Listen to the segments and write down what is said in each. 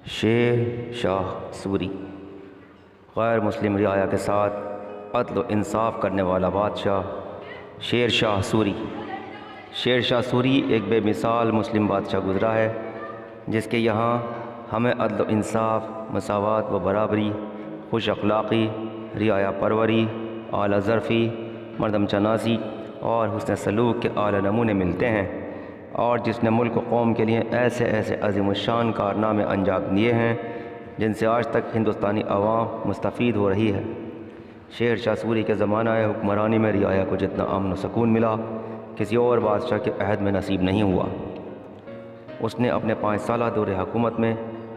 شیر شاہ سوری غیر مسلم رعایا کے ساتھ عدل و انصاف کرنے والا بادشاہ شیر شاہ سوری۔ شیر شاہ سوری ایک بے مثال مسلم بادشاہ گزرا ہے جس کے یہاں ہمیں عدل و انصاف، مساوات و برابری، خوش اخلاقی، رعایا پروری، اعلیٰ ظرفی، مردم شناسی اور حسن سلوک کے اعلیٰ نمونے ملتے ہیں، اور جس نے ملک و قوم کے لیے ایسے ایسے عظیم الشان کارنامے انجام دیے ہیں جن سے آج تک ہندوستانی عوام مستفید ہو رہی ہے۔ شیر شاہ سوری کے زمانہ حکمرانی میں رعایا کو جتنا امن و سکون ملا کسی اور بادشاہ کے عہد میں نصیب نہیں ہوا۔ اس نے اپنے 5 سالہ دور حکومت میں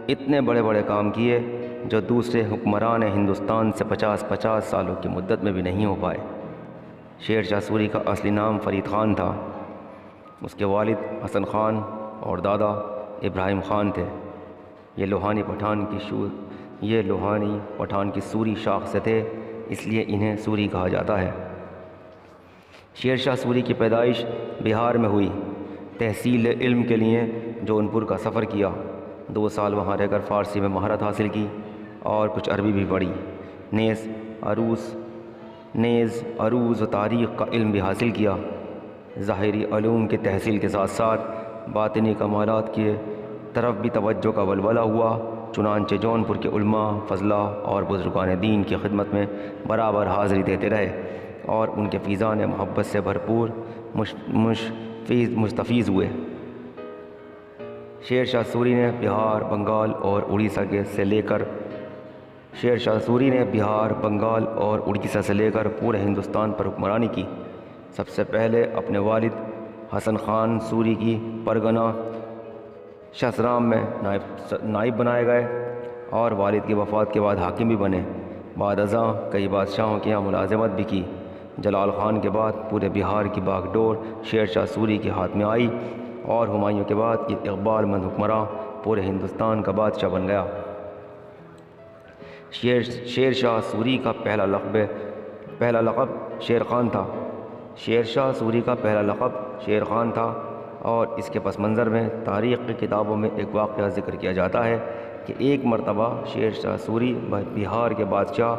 اتنے بڑے بڑے کام کیے جو دوسرے حکمران ہندوستان سے 50 سالوں کی مدت میں بھی نہیں ہو پائے۔ شیر شاہ سوری کا اصلی نام فرید خان تھا۔ اس کے والد حسن خان اور دادا ابراہیم خان تھے۔ یہ لوہانی پٹھان کی سوری شاخ سے تھے، اس لیے انہیں سوری کہا جاتا ہے۔ شیر شاہ سوری کی پیدائش بہار میں ہوئی۔ تحصیل علم کے لیے جونپور کا سفر کیا، 2 سال وہاں رہ کر فارسی میں مہارت حاصل کی اور کچھ عربی بھی پڑھی۔ نیز عروض و تاریخ کا علم بھی حاصل کیا۔ ظاہری علوم کی تحصیل کے ساتھ ساتھ باطنی کمالات کی طرف بھی توجہ کا ولولہ ہوا، چنانچہ جونپور کے علماء، فضلاء اور بزرگان دین کی خدمت میں برابر حاضری دیتے رہے اور ان کے فیضان محبت سے بھرپور مستفیض ہوئے۔ شیر شاہ سوری نے بہار، بنگال اور اڑیسہ سے لے کر پورے ہندوستان پر حکمرانی کی۔ سب سے پہلے اپنے والد حسن خان سوری کی پرگنہ شسرام میں نائب بنائے گئے اور والد کی وفات کے بعد حاکم بھی بنے۔ بعد ازاں کئی بادشاہوں کے یہاں ملازمت بھی کی۔ جلال خان کے بعد پورے بہار کی باغ ڈور شیر شاہ سوری کے ہاتھ میں آئی اور ہمایوں کے بعد ایک اقبال مند حکمراں پورے ہندوستان کا بادشاہ بن گیا۔ شیر شاہ سوری کا پہلا لقب شیر خان تھا۔ شیر شاہ سوری کا پہلا لقب شیر خان تھا اور اس کے پس منظر میں تاریخ کی کتابوں میں ایک واقعہ ذکر کیا جاتا ہے کہ ایک مرتبہ شیر شاہ سوری بہار کے بادشاہ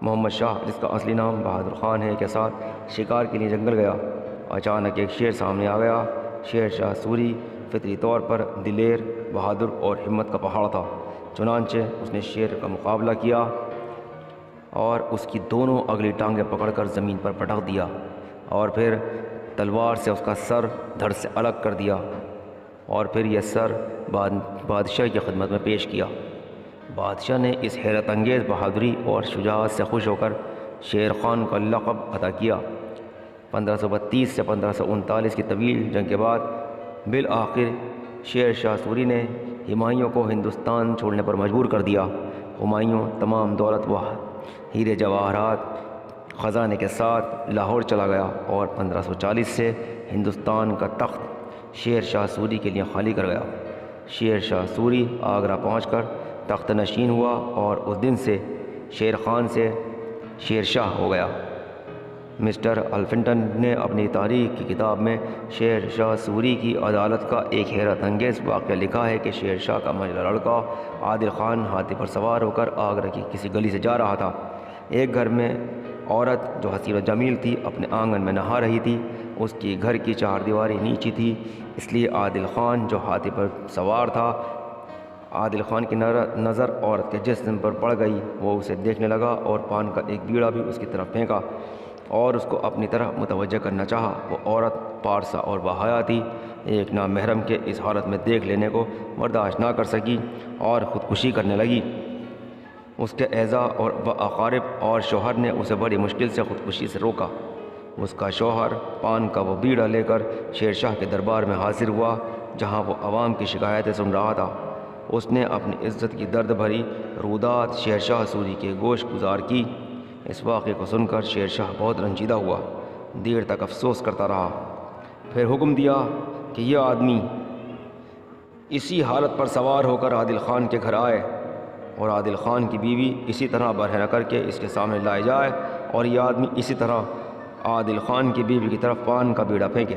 محمد شاہ، جس کا اصلی نام بہادر خان ہے، کے ساتھ شکار کے لیے جنگل گیا۔ اچانک ایک شیر سامنے آ گیا۔ شیر شاہ سوری فطری طور پر دلیر، بہادر اور ہمت کا پہاڑ تھا، چنانچہ اس نے شیر کا مقابلہ کیا اور اس کی دونوں اگلی ٹانگیں پکڑ کر زمین پر پٹک دیا اور پھر تلوار سے اس کا سر دھڑ سے الگ کر دیا اور پھر یہ سر بادشاہ کی خدمت میں پیش کیا۔ بادشاہ نے اس حیرت انگیز بہادری اور شجاعت سے خوش ہو کر شیر خان کا لقب عطا کیا۔ 1532 سے 1539 کی طویل جنگ کے بعد بالآخر شیر شاہ سوری نے ہمایوں کو ہندوستان چھوڑنے پر مجبور کر دیا۔ ہمایوں تمام دولت و ہیرے جواہرات خزانے کے ساتھ لاہور چلا گیا اور 1540 سے ہندوستان کا تخت شیر شاہ سوری کے لیے خالی کر گیا۔ شیر شاہ سوری آگرہ پہنچ کر تخت نشین ہوا اور اس دن سے شیر خان سے شیر شاہ ہو گیا۔ مسٹر الفنٹن نے اپنی تاریخ کی کتاب میں شیر شاہ سوری کی عدالت کا ایک حیرت انگیز واقعہ لکھا ہے کہ شیر شاہ کا منجلا لڑکا عادل خان ہاتھی پر سوار ہو کر آگرہ کی کسی گلی سے جا رہا تھا۔ ایک گھر میں عورت جو حسین و جمیل تھی اپنے آنگن میں نہا رہی تھی۔ اس کی گھر کی 4 دیواری نیچی تھی، اس لیے عادل خان جو ہاتھی پر سوار تھا، عادل خان کی نظر عورت کے جسم پر پڑ گئی۔ وہ اسے دیکھنے لگا اور پان کا ایک بیڑا بھی اس کی طرف پھینکا اور اس کو اپنی طرف متوجہ کرنا چاہا۔ وہ عورت پارسا اور باحیا تھی، ایک نامحرم کے اس حالت میں دیکھ لینے کو برداشت نہ کر سکی اور خودکشی کرنے لگی۔ اس کے اعزاء اور اقارب اور شوہر نے اسے بڑی مشکل سے خودکشی سے روکا۔ اس کا شوہر پان کا وہ بیڑا لے کر شیر شاہ کے دربار میں حاضر ہوا جہاں وہ عوام کی شکایتیں سن رہا تھا۔ اس نے اپنی عزت کی درد بھری رودات شیر شاہ سوری کے گوش گزار کی۔ اس واقعے کو سن کر شیر شاہ بہت رنجیدہ ہوا، دیر تک افسوس کرتا رہا، پھر حکم دیا کہ یہ آدمی اسی حالت پر سوار ہو کر عادل خان کے گھر آئے اور عادل خان کی بیوی اسی طرح برہنہ کر کے اس کے سامنے لائی جائے اور یہ آدمی اسی طرح عادل خان کی بیوی کی طرف پان کا بیڑا پھینکے۔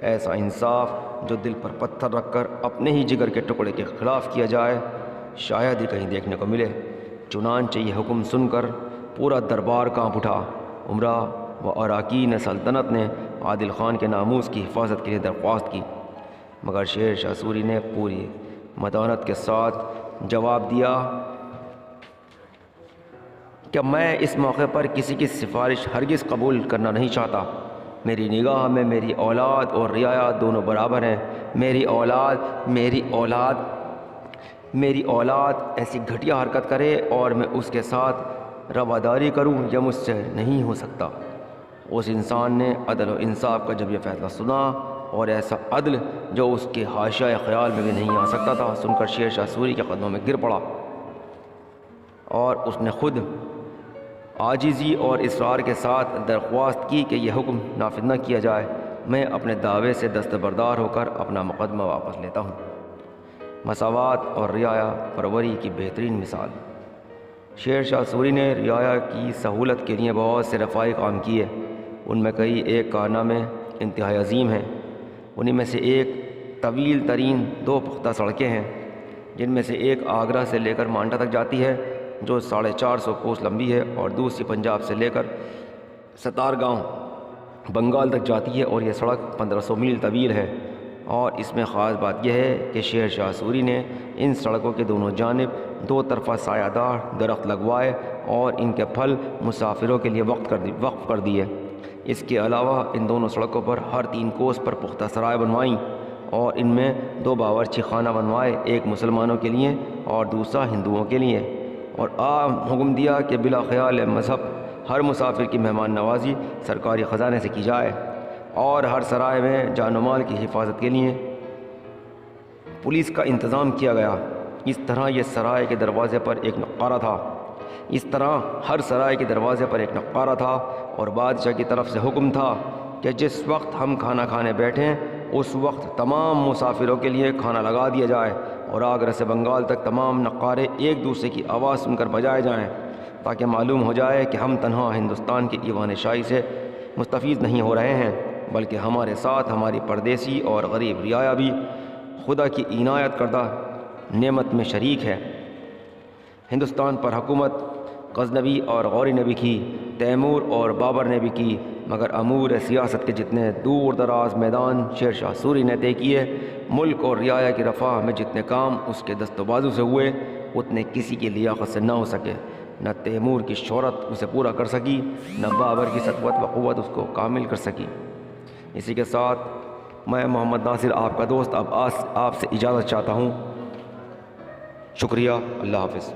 ایسا انصاف جو دل پر پتھر رکھ کر اپنے ہی جگر کے ٹکڑے کے خلاف کیا جائے شاید ہی کہیں دیکھنے کو ملے۔ چنانچہ یہ حکم سن کر پورا دربار کانپ اٹھا۔ عمرا و اراکین سلطنت نے عادل خان کے ناموس کی حفاظت کے لیے درخواست کی، مگر شیر شاہ سوری نے پوری متانت کے ساتھ جواب دیا کہ میں اس موقع پر کسی کی سفارش ہرگز قبول کرنا نہیں چاہتا۔ میری نگاہ میں میری اولاد اور رعایا دونوں برابر ہیں۔ میری اولاد ایسی گھٹیا حرکت کرے اور میں اس کے ساتھ رواداری کروں یہ مجھ سے نہیں ہو سکتا۔ اس انسان نے عدل و انصاف کا جب یہ فیصلہ سنا، اور ایسا عدل جو اس کے حاشیۂ خیال میں بھی نہیں آ سکتا تھا، سن کر شیر شاہ سوری کے قدموں میں گر پڑا، اور اس نے خود عاجزی اور اصرار کے ساتھ درخواست کی کہ یہ حکم نافذ نہ کیا جائے۔ میں اپنے دعوے سے دستبردار ہو کر اپنا مقدمہ واپس لیتا ہوں۔ مساوات اور رعایا پروری کی بہترین مثال۔ شیر شاہ سوری نے رعایا کی سہولت کے لیے بہت سے رفاہی کام کیے، ان میں کئی ایک کارنامے انتہائی عظیم ہیں۔ انہی میں سے ایک طویل ترین 2 پختہ سڑکیں ہیں، جن میں سے ایک آگرہ سے لے کر مانڈا تک جاتی ہے جو 450 کوس لمبی ہے، اور دوسری پنجاب سے لے کر ستار گاؤں بنگال تک جاتی ہے، اور یہ سڑک 1500 میل طویل ہے۔ اور اس میں خاص بات یہ ہے کہ شیر شاہ سوری نے ان سڑکوں کے دونوں جانب 2 طرفہ سایہ دار درخت لگوائے اور ان کے پھل مسافروں کے لیے وقف کر دیے۔ اس کے علاوہ ان دونوں سڑکوں پر ہر 3 کوس پر پختہ سرائے بنوائیں، اور ان میں 2 باورچی خانہ بنوائے، ایک مسلمانوں کے لیے اور دوسرا ہندوؤں کے لیے، اور عام حکم دیا کہ بلا خیال مذہب ہر مسافر کی مہمان نوازی سرکاری خزانے سے کی جائے، اور ہر سرائے میں جان و مال کی حفاظت کے لیے پولیس کا انتظام کیا گیا۔ اس طرح یہ سرائے کے دروازے پر ایک نقارہ تھا۔ ہر سرائے کے دروازے پر ایک نقارہ تھا، اور بادشاہ کی طرف سے حکم تھا کہ جس وقت ہم کھانا کھانے بیٹھیں اس وقت تمام مسافروں کے لیے کھانا لگا دیا جائے، اور آگرہ سے بنگال تک تمام نقارے ایک دوسرے کی آواز سن کر بجائے جائیں، تاکہ معلوم ہو جائے کہ ہم تنہا ہندوستان کی ایوان شاہی سے مستفید نہیں ہو رہے ہیں، بلکہ ہمارے ساتھ ہماری پردیسی اور غریب رعایا بھی خدا کی عنایت کردہ نعمت میں شریک ہے۔ ہندوستان پر حکومت غزنوی اور غوری نے بھی کی، تیمور اور بابر نے بھی کی، مگر امور سیاست کے جتنے دور دراز میدان شیر شاہ سوری نے طے کیے، ملک اور رعایا کی رفاہ میں جتنے کام اس کے دست و بازو سے ہوئے، اتنے کسی کی لیاقت سے نہ ہو سکے۔ نہ تیمور کی شہرت اسے پورا کر سکی، نہ بابر کی سطوت و قوت اس کو کامل کر سکی۔ اسی کے ساتھ میں محمد ناصر آپ کا دوست اب آپ سے اجازت چاہتا ہوں۔ شکریہ، اللہ حافظ۔